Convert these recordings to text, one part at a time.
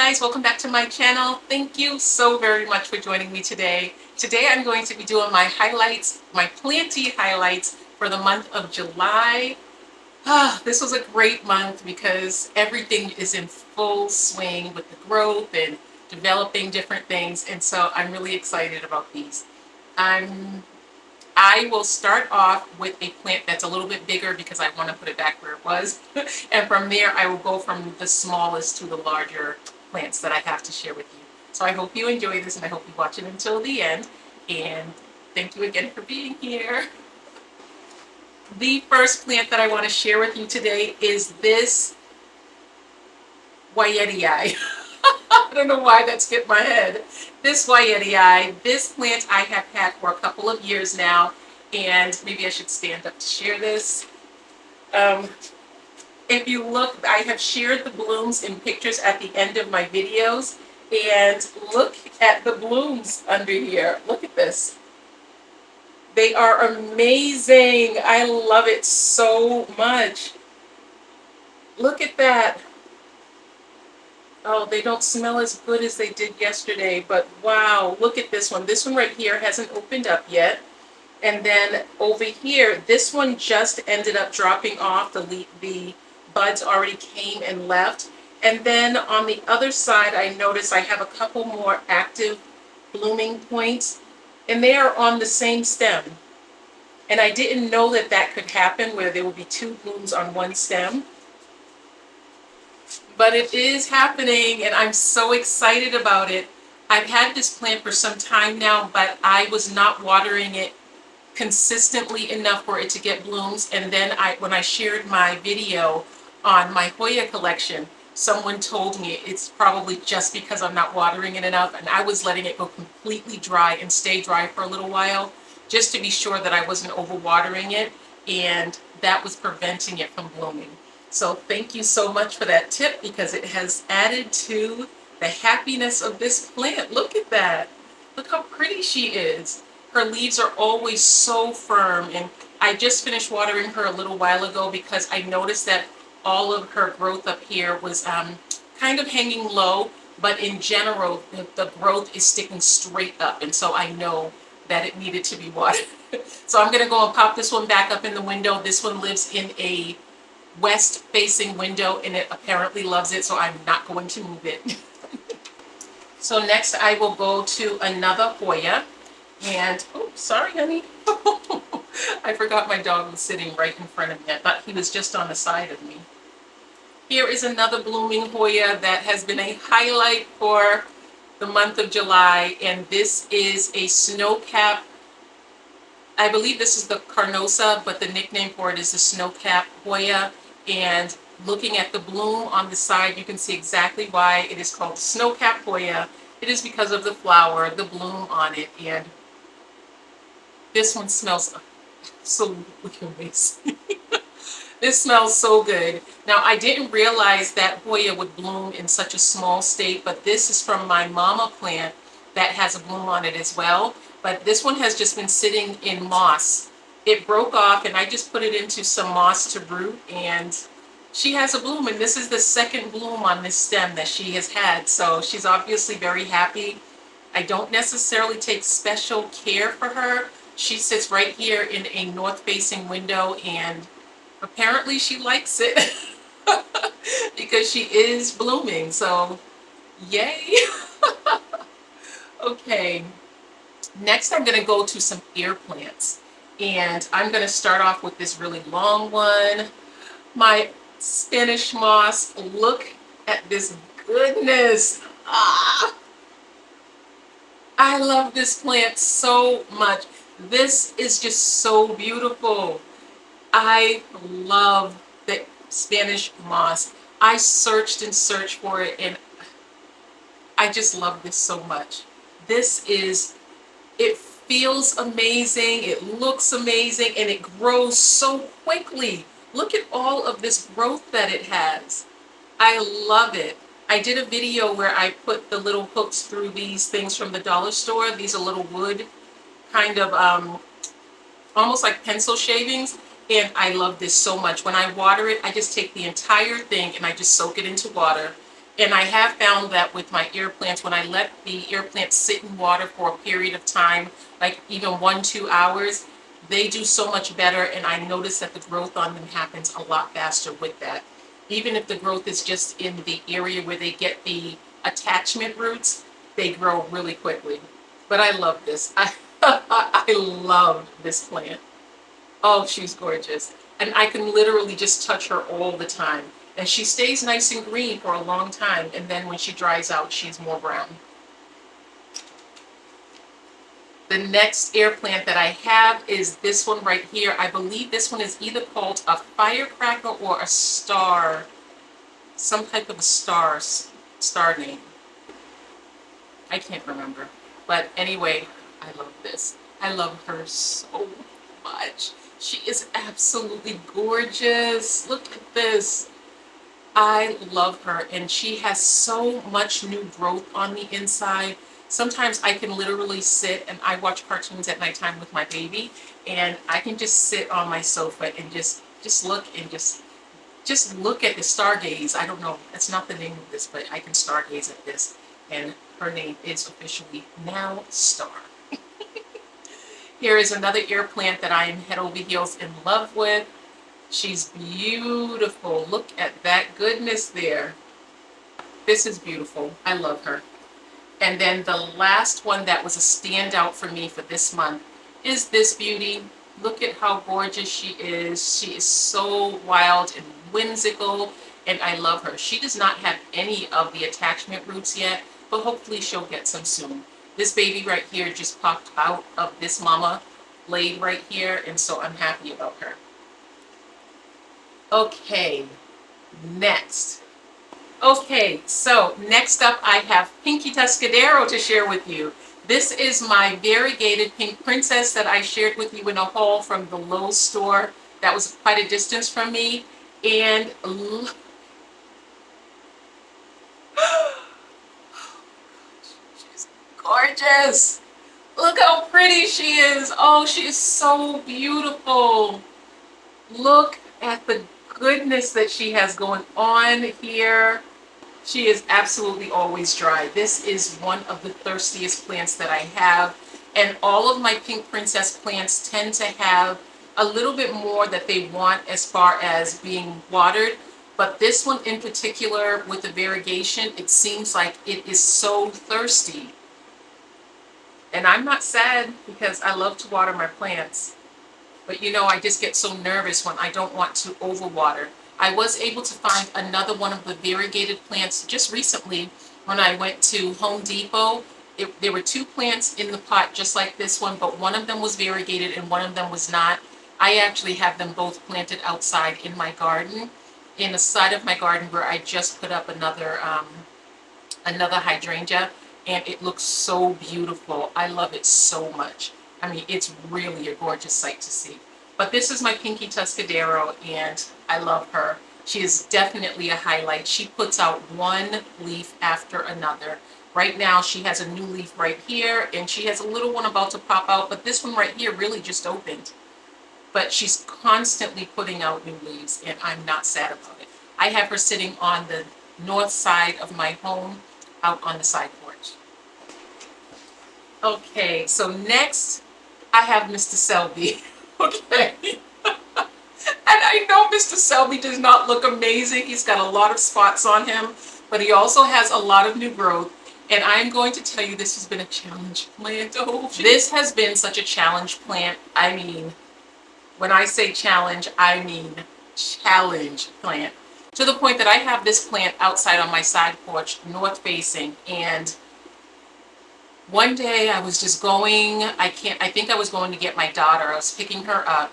guys, welcome back to my channel. Thank you so very much for joining me today. Today I'm going to be doing my highlights, my Planty highlights for the month of July. This was a great month because everything is in full swing with the growth and developing different things, and so I'm really excited about these. I will start off with a plant that's a little bit bigger because I want to put it back where it was. And from there, I will go from the smallest to the larger plants that I have to share with you. So I hope you enjoy this and I hope you watch it until the end. And thank you again for being here. The first plant that I want to share with you today is this Wyetii. I don't know why that skipped my head. This Wyetii, this plant I have had for a couple of years now, and maybe I should stand up to share this. If you look, I have shared the blooms in pictures at the end of my videos, and look at the blooms under here. Look at this. They are amazing. I love it so much. Look at that. Oh, they don't smell as good as they did yesterday, but wow, look at this one. This one right here hasn't opened up yet. And then over here, this one just ended up dropping off. The buds already came and left. And then on the other side, I noticed I have a couple more active blooming points, and they are on the same stem. And I didn't know that that could happen where there would be two blooms on one stem. But it is happening, and I'm so excited about it. I've had this plant for some time now, but I was not watering it consistently enough for it to get blooms. And then when I shared my video on my Hoya collection, someone told me it's probably just because I'm not watering it enough, and I was letting it go completely dry and stay dry for a little while just to be sure that I wasn't overwatering it, and that was preventing it from blooming. So thank you so much for that tip, because it has added to the happiness of this plant. Look at that. Look how pretty she is. Her leaves are always so firm, and I just finished watering her a little while ago because I noticed that all of her growth up here was kind of hanging low, but in general, the growth is sticking straight up, and so I know that it needed to be watered. So I'm going to go and pop this one back up in the window. This one lives in a west-facing window, and it apparently loves it, so I'm not going to move it. So next I will go to another Hoya, and oh, sorry, honey. I forgot my dog was sitting right in front of me. I thought he was just on the side of me. Here is another blooming Hoya that has been a highlight for the month of July, and this is a Snowcap. I believe this is the Carnosa, but the nickname for it is the Snowcap Hoya. And looking at the bloom on the side, you can see exactly why it is called Snowcap Hoya. It is because of the flower, the bloom on it, and this one smells absolutely amazing. This smells so good. Now, I didn't realize that Hoya would bloom in such a small state, but this is from my mama plant that has a bloom on it as well. But this one has just been sitting in moss. It broke off, and I just put it into some moss to root, and she has a bloom, and this is the second bloom on this stem that she has had. So she's obviously very happy. I don't necessarily take special care for her. She sits right here in a north-facing window, and apparently she likes it because she is blooming. So yay. Okay, next I'm going to go to some air plants, and I'm going to start off with this really long one. My Spanish moss. Look at this goodness. I love this plant so much. This is just so beautiful. I love the Spanish moss. I searched and searched for it, and I just love this so much. It feels amazing, it looks amazing, and it grows so quickly. Look at all of this growth that it has. I love it. I did a video where I put the little hooks through these things from the dollar store. These are little wood, kind of almost like pencil shavings, and I love this so much. When I water it, I just take the entire thing and I just soak it into water, And I have found that with my air plants, when I let the air plants sit in water for a period of time, like even 1-2 hours, they do so much better. And I notice that the growth on them happens a lot faster with that. Even if the growth is just in the area where they get the attachment roots, they grow really quickly. But I love this. I love this plant. Oh, she's gorgeous. And I can literally just touch her all the time. And she stays nice and green for a long time. And then when she dries out, she's more brown. The next air plant that I have is this one right here. I believe this one is either called a firecracker or a star, some type of a star name. I can't remember. But anyway, I love this. I love her so much. She is absolutely gorgeous. Look at this. I love her, and she has so much new growth on the inside. Sometimes I can literally sit and I watch cartoons at nighttime with my baby, and I can just sit on my sofa and just look and just look at the Stargaze. I don't know, that's not the name of this, but I can stargaze at this, and her name is officially now Star. Here is another air plant that I am head over heels in love with. She's beautiful. Look at that goodness there. This is beautiful. I love her. And then the last one that was a standout for me for this month is this beauty. Look at how gorgeous she is. She is so wild and whimsical, and I love her. She does not have any of the attachment roots yet, but hopefully she'll get some soon. This baby right here just popped out of this mama blade right here, and so I'm happy about her. Okay, next. Okay, so next up I have Pinky Tuscadero to share with you. This is my variegated pink princess that I shared with you in a haul from the Lowe's store. That was quite a distance from me. And she's gorgeous. Look how pretty she is. Oh, she is so beautiful. Look at the goodness that she has going on here. She is absolutely always dry. This is one of the thirstiest plants that I have. And all of my pink princess plants tend to have a little bit more that they want as far as being watered. But this one in particular with the variegation, it seems like it is so thirsty. And I'm not sad because I love to water my plants. But you know, I just get so nervous when I don't want to overwater. I was able to find another one of the variegated plants just recently when I went to Home Depot. There were two plants in the pot just like this one, but one of them was variegated and one of them was not. I actually have them both planted outside in my garden, in the side of my garden where I just put up another hydrangea, and it looks so beautiful. I love it so much. I mean, it's really a gorgeous sight to see. But this is my Pinky Tuscadero, and I love her. She is definitely a highlight. She puts out one leaf after another. Right now, she has a new leaf right here, and she has a little one about to pop out, but this one right here really just opened. But she's constantly putting out new leaves, and I'm not sad about it. I have her sitting on the north side of my home, out on the side porch. Okay, so next, I have Mr. Selby. Okay. And I know Mr. Selby does not look amazing. He's got a lot of spots on him, but he also has a lot of new growth. And I'm going to tell you, this has been a challenge plant. Oh, this has been such a challenge plant. I mean, when I say challenge, I mean challenge plant. To the point that I have this plant outside on my side porch, north facing, and one day I was just going, I think I was going to get my daughter. I was picking her up,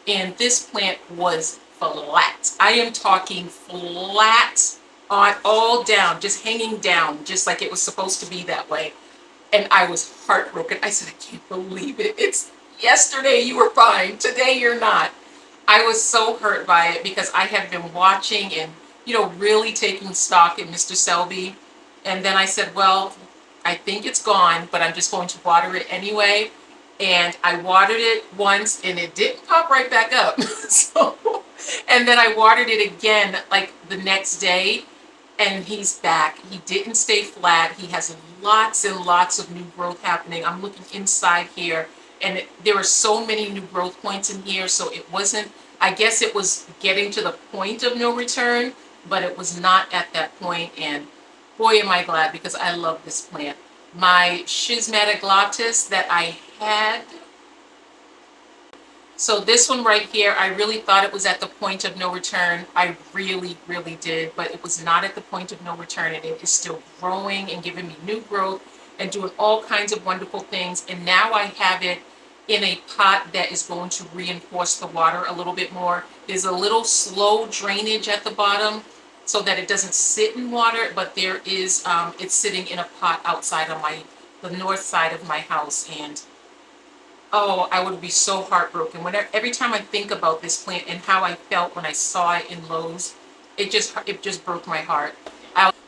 and this plant was flat. I am talking flat on all down, just hanging down, just like it was supposed to be that way. And I was heartbroken. I said, I can't believe it. It's yesterday you were fine. Today you're not. I was so hurt by it because I have been watching and, you know, really taking stock in Mr. Selby. And then I said, well, I think it's gone, but I'm just going to water it anyway. And I watered it once and it didn't pop right back up. And then I watered it again like the next day, and he's back. He didn't stay flat. He has lots and lots of new growth happening. I'm looking inside here, and there are so many new growth points in here, so it wasn't, I guess it was getting to the point of no return, but it was not at that point, and boy am I glad, because I love this plant. My schismatoglottis that I had, so this one right here, I really thought it was at the point of no return. I really, really did, but it was not at the point of no return, and it is still growing and giving me new growth and doing all kinds of wonderful things. And now I have it in a pot that is going to reinforce the water a little bit more. There's a little slow drainage at the bottom so that it doesn't sit in water, but there is, it's sitting in a pot outside of the north side of my house, and oh, I would be so heartbroken. Every time I think about this plant and how I felt when I saw it in Lowe's, it just broke my heart.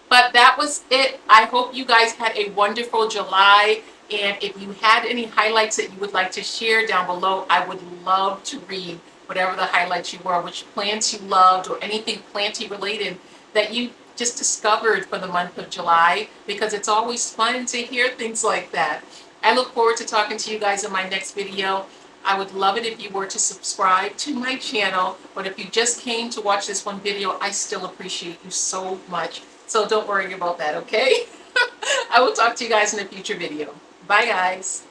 But that was it. I hope you guys had a wonderful July. And if you had any highlights that you would like to share down below, I would love to read whatever the highlights you were, which plants you loved, or anything planty related that you just discovered for the month of July, because it's always fun to hear things like that. I look forward to talking to you guys in my next video. I would love it if you were to subscribe to my channel, but if you just came to watch this one video, I still appreciate you so much. So don't worry about that, okay? I will talk to you guys in a future video. Bye, guys.